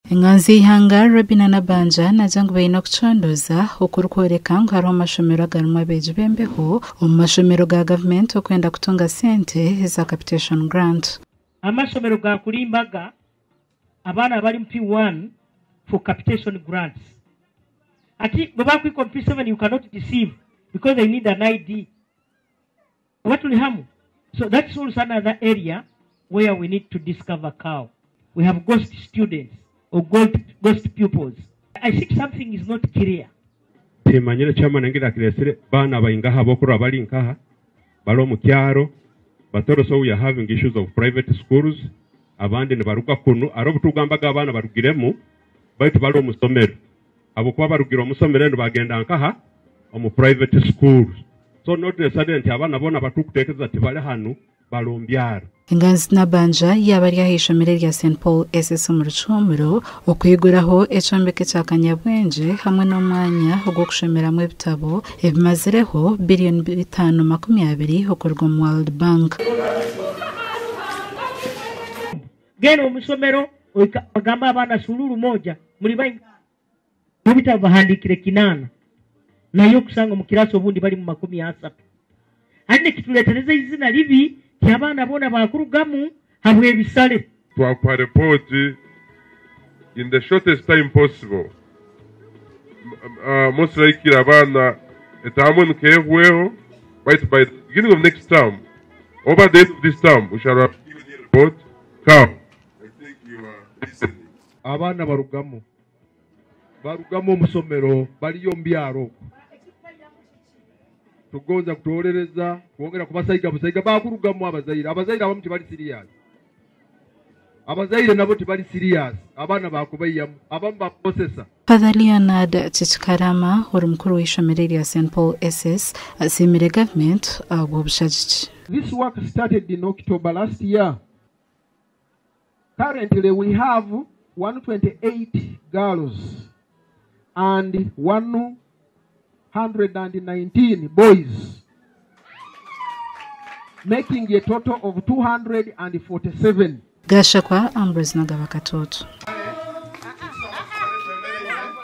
Inganzi ihanga Robina Nabanja najangu beino kuchondoza okurukoreka ngo hariho amashomero agarumwa beje bembeho omu mashomero ga government okwenda kutunga sente za capitation grant. Amashomero ga kulimbaga abana bali mu P1 for capitation grants. Ati baba ku P7 you cannot deceive because they need an ID. What will happen? So that's also another area where we need to discover cow. We have ghost students or ghost pupils. I think something is not clear. Temanyira chama nangira kiresere bana bayingaha bokura bali nkaha balo mu kyaro batoro, so we are having issues of private schools abandi ne baruga kunu aro butugambaga abana barugiremu baitu balo mu somero abo kwa barugira mu somero ndo bagenda nkaha mu private schools, so not necessarily abana bona batukutekeza ati bale hanu balombyara. Inganzi Nabanja yabari yahishomere rya St Paul SS mu Rucumuro okwiguraho ecombeke cya Kanyabwenje hamwe n'umwanya wo gushomeramo ibitabo ebimazireho billion 520 okorwa mu World Bank. Geno musomero ogamba abana sululu moja muri bayi mubitabo bahandikire kinana nayo kusanga mu kirasi obundi bali mu 30 ande kituletereza izina libi abana bona bakurugamu habwe bisale to report in the shortest time possible. Most likely abana etamwe nkehweho right by the beginning of next term. Over the end of this term we shall have given the report. Come, I think you are listening. Abana barugamu musomero bali yombyaro tugonza kutorereza kuongera kubasaiga bakurugamu abazaire abamu tibali serious, abazaire nabo tibali serious, abana bakubayamu abamu ba processor. Father Leonard Chichikarama uri mukuru w'ishomero rya St Paul SS asimire government obushajichi. This work started in October last year. Currently we have 128 girls and 119 boys, making a total of 247. Gashakwa Ambrose Nagabakatoto.